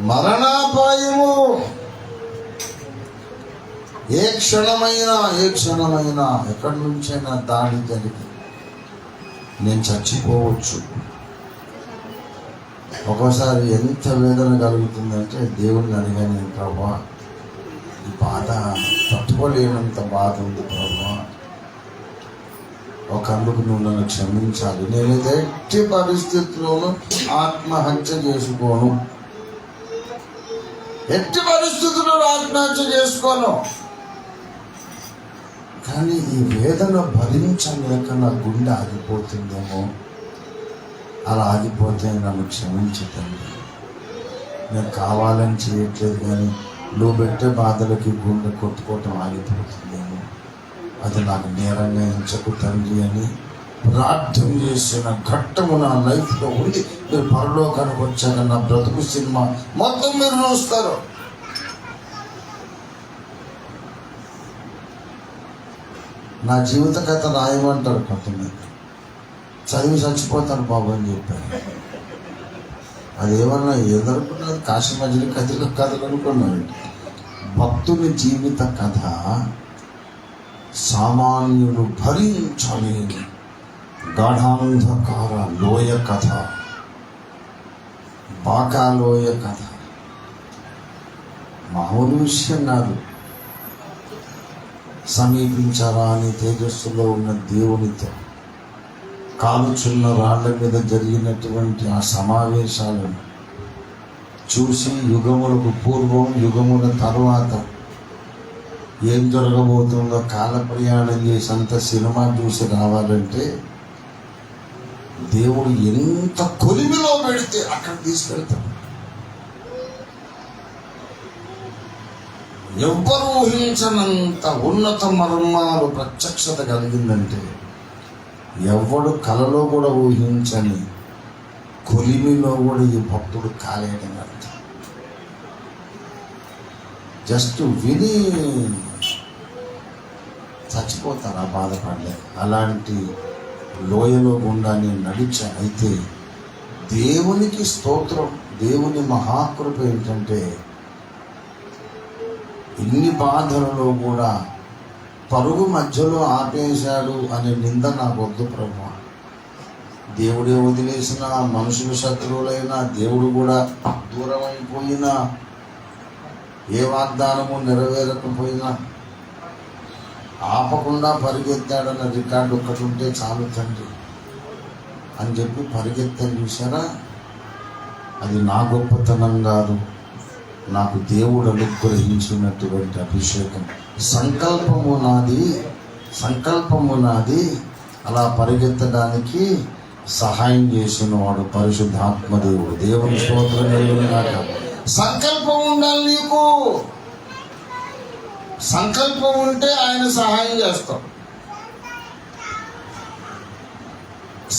మరణాపాయము ఏ క్షణమైనా ఎక్కడి నుంచైనా దాడి జరిగి నేను చచ్చిపోవచ్చు. ఒక్కోసారి ఎంత వేదన కలుగుతుందంటే దేవుడిని అడిగాను, ప్రభా ఈ బాధ తట్టుకోలేనంత బాధ ఉంది ప్రభా, ఒకందుకు నువ్వు నన్ను క్షమించాలి. నేను ఎట్టి పరిస్థితుల్లోనూ ఆత్మహత్య చేసుకోను, ఎట్టి పరిస్థితుల్లో ఆత్మహత్య చేసుకోను. కానీ ఈ వేదన భరించలేక నా గుండె ఆగిపోతుందేమో, అలా ఆగిపోతే నన్ను క్షమించటండి. నేను కావాలని చేయట్లేదు, కానీ నువ్వు పెట్టే బాధలకి గుండె కొట్టుకోవటం ఆగిపోతుందేమో, అది నాకు నేరంగా ఎంచకు తండ్రి అని ప్రార్థన చేసిన ఘట్టము నా లైఫ్లో ఉంది. మీరు పరలోకానికి వచ్చాక నా బ్రతుకు సినిమా మొత్తం మీరు చూస్తారు. నా జీవిత కథ రాయమంటారు కొంతమంది, చదివి చచ్చిపోతాను బాబు అని చెప్పాను. అదేమన్నా ఎదుర్కొన్నది కాశీ మధ్యలో కథలు అనుకున్నాను. భక్తుని జీవిత కథ సామాన్యులు భరించలేని గాఢాంధకార లోయ కథ, బాకాలోయ కథ. మామూలు విషయం కాదు. సమీపించారా అని తేజస్సులో ఉన్న దేవునితో కాలుచున్న రాళ్ల మీద జరిగినటువంటి ఆ సమావేశాలను చూసి యుగములకు పూర్వం యుగముల తరువాత ఏం జరగబోతుందో కాల ప్రయాణం చేసేంత సినిమా చూసి రావాలంటే దేవుడు ఎంత కొలిమిలో పెడితే అక్కడ తీసుకెళ్తాడు. ఎవ్వరు ఊహించనంత ఉన్నత మర్మాలు ప్రత్యక్షత కలిగిందంటే, ఎవ్వడు కలలో కూడా ఊహించని కొలిమిలో కూడా ఈ భక్తుడు కాలేడని అర్థం. జస్ట్ విని చచ్చిపోతారా బాధపడలే. అలాంటి లోయలో గుండా నేను నడిచాను. అయితే దేవునికి స్తోత్రం, దేవుని మహాకృప ఏంటంటే ఇన్ని బాధలలో కూడా పరుగు మధ్యలో ఆపేశాడు అనే నింద నాకు వద్దు ప్రభు. దేవుడే వదిలేసిన, మనుషులు శత్రువులైనా, దేవుడు కూడా దూరం అయిపోయినా, ఏ వాగ్దానము నెరవేరకపోయినా ఆపకుండా పరిగెత్తాడన్న రికార్డు ఒక్కటి ఉంటే చాలు తండ్రి అని చెప్పి పరిగెత్తాను. చూసారా, అది నా గొప్పతనం కాదు, నాకు దేవుడు అనుగ్రహించినటువంటి అభిషేకం. సంకల్పము నాది అలా పరిగెత్తడానికి సహాయం చేసిన వాడు పరిశుద్ధాత్మ దేవుడు. దేవుని స్తోత్రం కలుగునుగాక. సంకల్పం ఉండాలి నీకు. సంకల్పం ఉంటే ఆయన సహాయం చేస్తాం.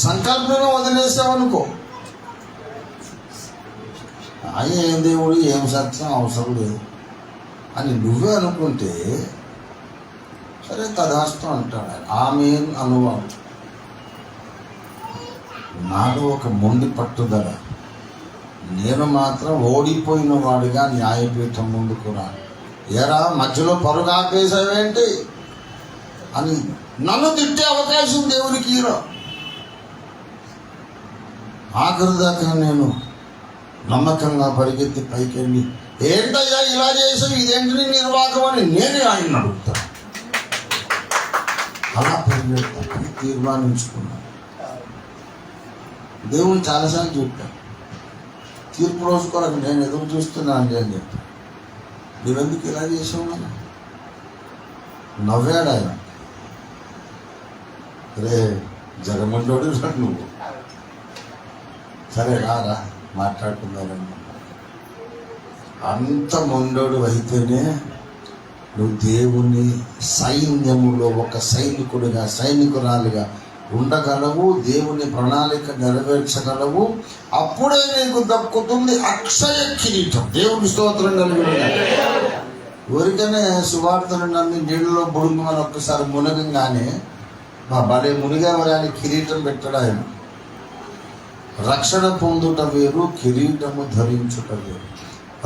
సంకల్పమే వదిలేసావనుకో, ఆయన ఏం దేవుడు ఏం సత్యం అవసరం లేదు అని నువ్వే అనుకుంటే సరే తదాస్తం అంటాడు. ఆమె అనువాడు. నాలో ఒక మొండి పట్టుదల, నేను మాత్రం ఓడిపోయిన వాడిగా న్యాయపీఠం ముందుకు రాను. ఎరా మధ్యలో పరుగు ఆపేసావేంటి అని నన్ను తిట్టే అవకాశం దేవునికి ఇరా. ఆఖరి దాకా నేను నమ్మకంగా పరిగెత్తి పైకి వెళ్ళి, ఏంటయ్యా ఇలా చేసావు, ఇదేంటి నీ నిర్వాహకం అని నేనే ఆయన అడుగుతాను. అలా పరిగెత్తాను తీర్మానించుకున్నాను. దేవుని చాలాసార్లు చెప్పాను, తీర్పు రోజు కొరకు నేను ఎదురు చూస్తున్నాను అని చెప్పాను. నువ్వెందుకు ఇలా చేసావు అని నవ్వాడు ఆయన. రే జగమండోడు నువ్వు, సరే రారా మాట్లాడుకున్నారని. అంత మొండోడు అయితేనే నువ్వు దేవుని సైన్యములో ఒక సైనికురాలిగా ఉండగలవు, దేవుని ప్రణాళిక నెరవేర్చగలవు. అప్పుడే నీకు దక్కుతుంది అక్షయ కిరీటం. దేవుని స్తోత్రం కలిగి ఊరికనే సువార్తను నమ్మి నీళ్ళలో బుడుమని ఒక్కసారి మునగంగానే మా బడే మునిగేవరాని కిరీటం పెట్టాడు ఆయన. రక్షణ పొందుట వేరు, కిరీటము ధరించుట వేరు.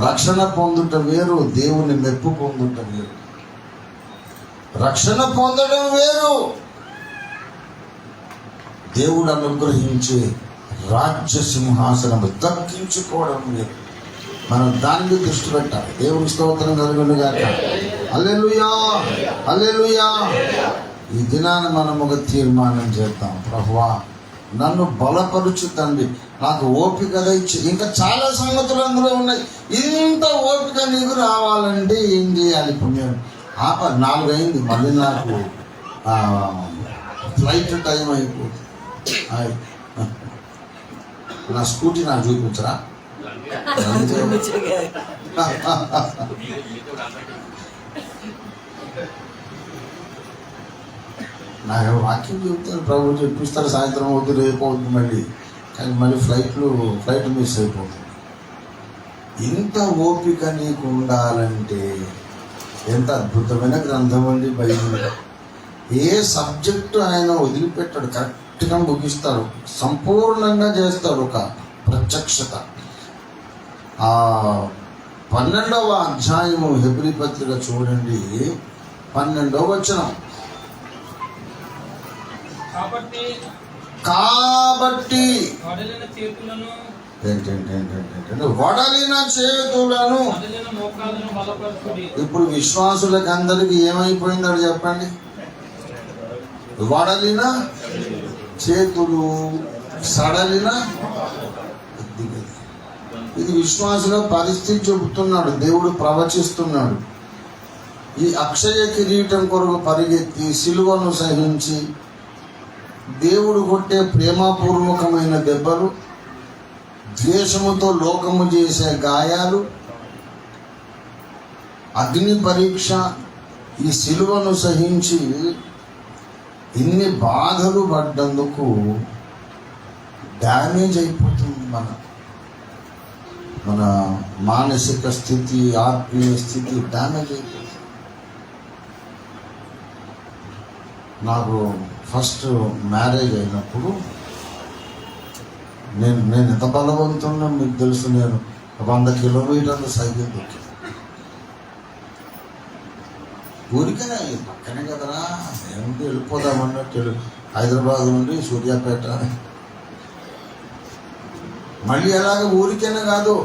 రక్షణ పొందుట వేరు, దేవుని మెప్పు పొందుట వేరు. రక్షణ పొందడం వేరు, దేవుడు అనుగ్రహించే రాజ్య సింహాసనం దక్కించుకోవడం వేరు. మనం దాని మీద దృష్టి పెట్టాలి. దేవుని స్తోత్రం కలుగును గాక. హల్లెలూయా, హల్లెలూయా. ఈ దినాన్ని మనం ఒక తీర్మానం చేద్దాం. ప్రభువా, నన్ను బలపరుచు తండ్రి, నాకు ఓపిక ఇచ్చి. ఇంకా చాలా సంగతులు అందులో ఉన్నాయి. ఇంత ఓపిక నీకు రావాలంటే ఏం చేయాలి? పుణ్యం 4 అయింది, మళ్ళీ నాకు ఫ్లైట్ టైం అయిపోతుంది. నా స్కూటీ నాకు చూపించరా? నాకు వాక్యం చెప్తాను, ప్రభు చెప్పిస్తారు. సాయంత్రం అవుతుంది, రేపు అవుతుంది మళ్ళీ. కానీ మళ్ళీ ఫ్లైట్ మిస్ అయిపోతుంది. ఇంత ఓపిక నీకు ఉండాలంటే ఎంత అద్భుతమైన గ్రంథం అండి బైబిల్. ఏ సబ్జెక్టు ఆయన వదిలిపెట్టాడు, కరెక్ట్గా ముగిస్తాడు, సంపూర్ణంగా చేస్తాడు. ఒక ప్రత్యక్షత. 12వ అధ్యాయము హెబ్రీ పత్రిక చూడండి, 12వ వచనం. కాబట్టి వడలిన చేతులను. ఇప్పుడు విశ్వాసులకు అందరికి ఏమైపోయిందో చెప్పండి. వడలిన చేతులు, సడలిన. ఇది విశ్వాసుల పరిస్థితి చెబుతున్నాడు, దేవుడు ప్రవచిస్తున్నాడు. ఈ అక్షయ కిరీటం కొరకు పరిగెత్తి సిలువను సహించి దేవుడు కొట్టే ప్రేమపూర్వకమైన దెబ్బలు, ద్వేషముతో లోకము చేసే గాయాలు, అగ్ని పరీక్ష, ఈ సిలువను సహించి ఇన్ని బాధలు పడ్డందుకు డ్యామేజ్ అయిపోతుంది మన మానసిక స్థితి, ఆత్మీయ స్థితి డ్యామేజ్ అయిపోతుంది. నాకు ఫస్ట్ మ్యారేజ్ అయినప్పుడు నేను ఎంత బలవంతున్నా మీకు తెలుసు. నేను 100 కిలోమీటర్లు సైకిల్ తొక్కి, ఊరికనే పక్కనే కదరా, ఏమిటి వెళ్ళిపోదామన్నట్టు హైదరాబాద్ నుండి సూర్యాపేట. మళ్ళీ అలాగ ఊరికనే కాదు,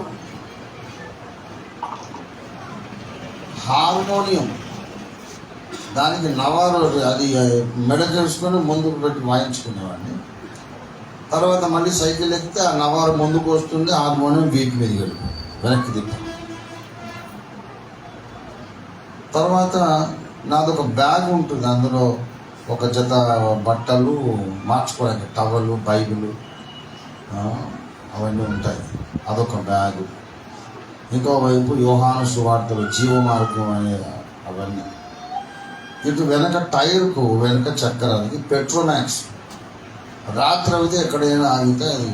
హార్మోనియం దానికి నవారు అది మెడకేసుకొని ముందుకు పెట్టి వాయించుకునేవాడిని. తర్వాత మళ్ళీ సైకిల్ ఎక్కితే ఆ నవారు ముందుకు వస్తుంది, హార్మోనియం వీపు మీద వెనక్కి తిప్పి. తర్వాత నాదొక బ్యాగ్ ఉంటుంది, అందులో ఒక జత బట్టలు మార్చుకోవడానికి, టవలు, బైబిలు అవన్నీ ఉంటాయి, అదొక బ్యాగు. ఇంకోవైపు యోహాను సువార్తలు, జీవమార్గం అనే అవన్నీ. ఇటు వెనక టైర్కు వెనక చక్రానికి పెట్రోమాక్స్. రాత్రి అయితే ఎక్కడైనా ఆగితే అది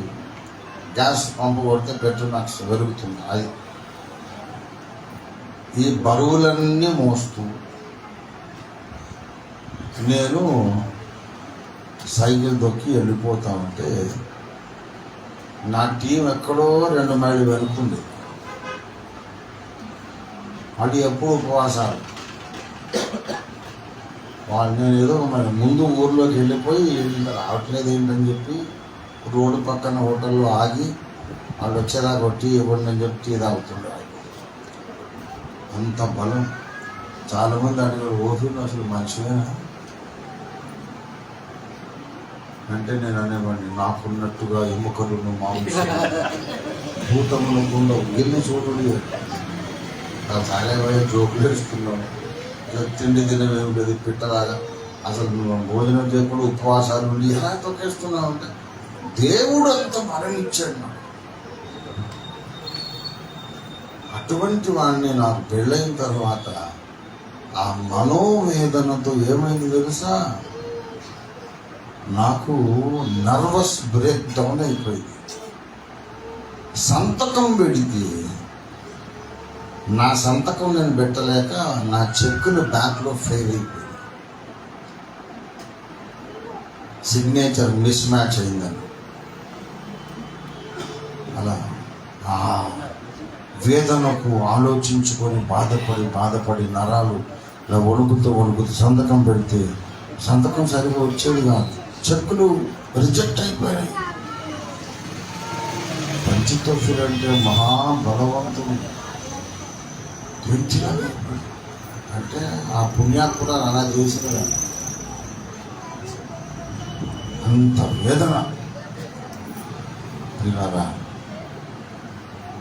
గ్యాస్ పంపు కొడితే పెట్రోమాక్స్ వెలుగుతుంది. అది ఈ బరువులన్నీ మోస్తూ నేను సైకిల్ దొక్కి వెళ్ళిపోతా ఉంటే నా టీం ఎక్కడో 2 మైళ్ళు వెనుకుంది. అది ఎప్పుడు ఉపవాసాలు. నేను ఏదో మరి ముందు ఊర్లోకి వెళ్ళిపోయి రావట్లేదు ఏంటని చెప్పి రోడ్డు పక్కన హోటల్లో ఆగి వాళ్ళు వచ్చేదాకా కొట్టి ఇవ్వండి అని చెప్పి టీ తాగుతుండే. అంత బలం. చాలామంది అడిగారు, ఓపిక అసలు మంచివేనా అంటే నేను అనేవాడిని, నాకున్నట్టుగా ఎముకలను మాంసం భూతములకు ఉండవు. ఎన్ని చూడండి చాలా జోకులు వేసుకున్నాను. తిండి తినవేమి లేదు, పిట్టలాగా. అసలు భోజనం చేయకుండా ఉపవాసాలు ఉండి ఎలా తొక్కేస్తున్నావు అంటే దేవుడు అంత మరణించాడు నాకు. అటువంటి వాడిని నాకు పెళ్ళైన తర్వాత ఆ మనోవేదనతో ఏమైంది తెలుసా, నాకు నర్వస్ బ్రేక్ డౌన్ అయిపోయింది. సంతకం పెడితే నా సంతకం నేను పెట్టలేక నా చెక్కులు బ్యాంక్లో ఫెయిల్ అయిపోయింది. సిగ్నేచర్ మిస్ మ్యాచ్ అయిందని. అలా వేదనకు ఆలోచించుకొని బాధపడి నరాలు ఇలా వణుకుతూ సంతకం పెడితే సంతకం సరిగా వచ్చేది కాదు. చెక్కులు రిజెక్ట్ అయిపోయాయి. పంచితోఫిల్ అంటే మహాబలవంతుడు వ్యక్తిలాగా, అంటే ఆ పుణ్యాత్ముడు అలా చేసిన అంత వేదన. పిల్లరా,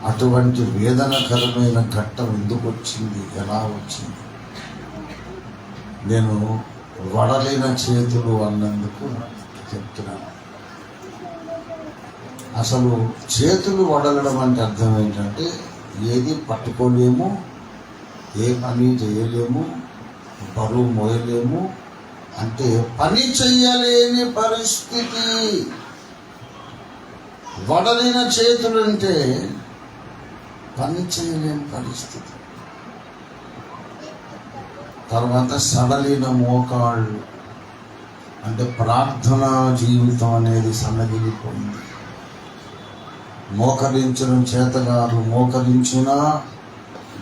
అటువంటి వేదనకరమైన ఘట్టం ఎందుకు వచ్చింది, ఎలా వచ్చింది? నేను వడలిన చేతులు అన్నందుకు చెప్తున్నాను. అసలు చేతులు వడలడం అంటే అర్థం ఏంటంటే ఏది పట్టుకోలేము, ఏ పని చేయలేము, బరువు మోయలేము, అంటే పని చెయ్యలేని పరిస్థితి. వడలిన చేతులు అంటే పని చేయలేని పరిస్థితి. తర్వాత సడలిన మోకాళ్ళు అంటే ప్రార్థనా జీవితం అనేది సన్నగిలిపోయింది. మోకరించడం చేతగారు, మోకరించినా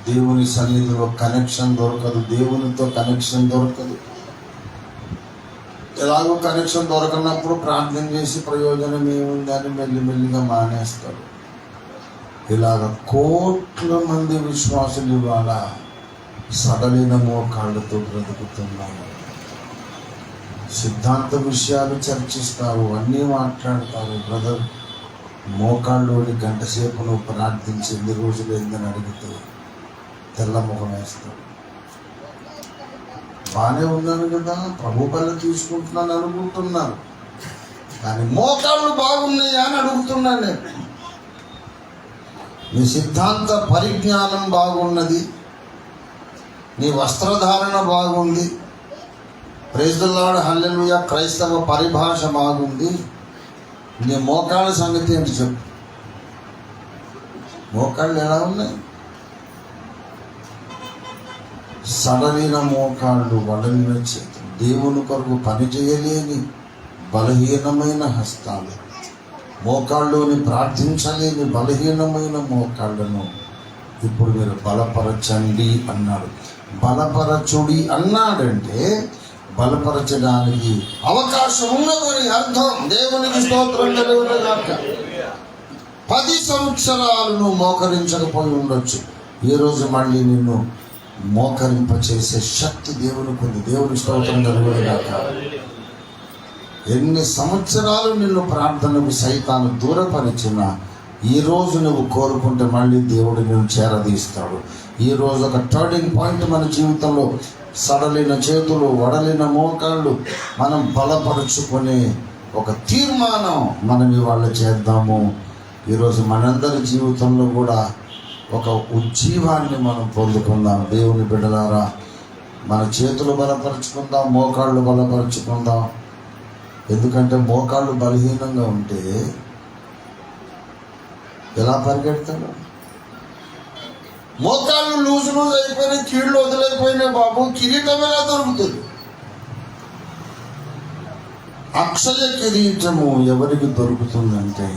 దేవుని సన్నిధిలో కనెక్షన్ దొరకదు, దేవునితో కనెక్షన్ దొరకదు. ఎలాగో కనెక్షన్ దొరకనప్పుడు ప్రార్థన చేసి ప్రయోజనం ఏముందని మెల్లిమెల్లిగా మానేస్తారు. ఇలాగ కోట్ల మంది విశ్వాసులు ఇవాళ సడలిన మోకాళ్ళతో బ్రతుకుతున్నారు. సిద్ధాంత విషయాలు చర్చిస్తారు, అన్నీ మాట్లాడతారు. బ్రదర్, మోకాళ్ళలోని గంట సేపు నువ్వు ప్రార్థించి ఎన్ని రోజులు ఏందని అడిగితే తెల్ల ముఖం వేస్తాడు. బాగానే ఉన్నాను కదా, ప్రభు పనులు తీసుకుంటున్నాను అనుకుంటున్నాను, కానీ మోకాళ్ళు బాగున్నాయా అని అడుగుతున్నాను నేను. నీ సిద్ధాంత పరిజ్ఞానం బాగున్నది, నీ వస్త్రధారణ బాగుంది, ప్రైజ్ ది లార్డ్, హల్లెలూయా, క్రైస్తవ పరిభాష బాగుంది, నీ మోకాళ్ళ సంగతి ఏంటి చెప్పు. మోకాళ్ళు ఎలా ఉన్నాయి? సడలిన మోకాళ్ళు, వడలిన చేతులు, దేవుని కొరకు పని చేయలేని బలహీనమైన హస్తాలు, మోకాళ్ళుని ప్రార్థించలేని బలహీనమైన మోకాళ్ళను ఇప్పుడు మీరు బలపరచండి అన్నాడు. బలపరచుడి అన్నాడంటే బలపరచడానికి అవకాశం ఉన్నదని అర్థం. దేవునికి స్తోత్రం కలుగునుగాక. 10 సంవత్సరాలు నువ్వు మోకరించకపోయి ఉండొచ్చు, ఈరోజు మళ్ళీ నిన్ను మోకరింపచేసే శక్తి దేవునికి ఉంది. దేవుని స్తోత్రం కలుగునుగాక. ఎన్ని సంవత్సరాలు నిన్ను ప్రార్థనకు సైతాను దూరపరిచినా ఈరోజు నువ్వు కోరుకుంటే మళ్ళీ దేవుడు నిన్ను చేరదీస్తాడు. ఈరోజు ఒక టర్నింగ్ పాయింట్ మన జీవితంలో. సడలిన చేతులు, వడలిన మోకాళ్ళు మనం బలపరుచుకునే ఒక తీర్మానం మనం ఇవాళ చేద్దాము. ఈరోజు మనందరి జీవితంలో కూడా ఒక ఉజ్జీవాన్ని మనం పొందుకుందాం. దేవుని బిడ్డలారా, మన చేతులు బలపరుచుకుందాం, మోకాళ్ళు బలపరుచుకుందాం. ఎందుకంటే మోకాళ్ళు బలహీనంగా ఉంటే ఎలా పరిగెడతాడు? మోకాళ్ళు లూజు అయిపోయినాయి, కీళ్ళు వదిలేకపోయినాయి బాబు, కిరీటం ఎలా దొరుకుతుంది? అక్షయ కిరీటము ఎవరికి దొరుకుతుందంటే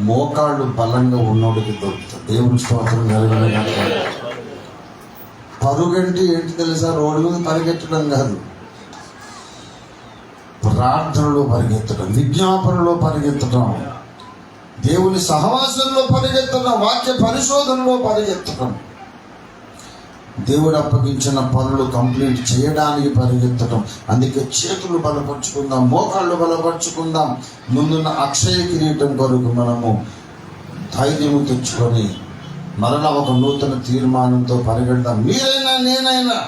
మోకాళ్ళు బలంగా ఉన్నోడికి దొరుకుతుంది. దేవుని స్తోత్రం కలుగునుగాక. పరుగంటే ఏంటి తెలుసా? రోడ్డు మీద పరిగెత్తడం కాదు, ప్రార్థనలో పరిగెత్తడం, విజ్ఞాపనలో పరిగెత్తడం, దేవుని సహవాసంలో పరిగెత్తడం, వాక్య పరిశోధనలో పరిగెత్తడం, దేవుడు అప్పగించిన పనులు కంప్లీట్ చేయడానికి పరిగెత్తడం. అందుకే చేతులు బలపరుచుకుందాం, మోకాళ్ళు బలపరుచుకుందాం. ముందున్న అక్షయ కిరీటం కొరకు మనము ధైర్యము తెచ్చుకొని మరలా ఒక నూతన తీర్మానంతో పరిగెడదాం. మీరైనా నేనైనా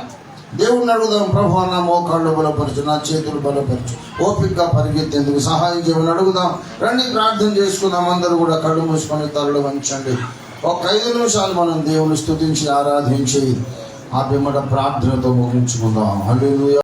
దేవుడిని అడుగుదాం, ప్రభు నా మోకాళ్ళు బలపరచు, నా చేతులు బలపరచు, ఓపికగా పరిగెత్తేందుకు సహాయం చేయమని అడుగుదాం. రండి, ప్రార్థన చేసుకుందాం. అందరూ కూడా కళ్ళు మూసుకొని తలలు వంచండి. ఒక 5 నిమిషాలు మనం దేవుని స్తుతించి ఆరాధించి ఆ పిమ్మట ప్రార్థనతో ముగించుకుందాం. హల్లెలూయా.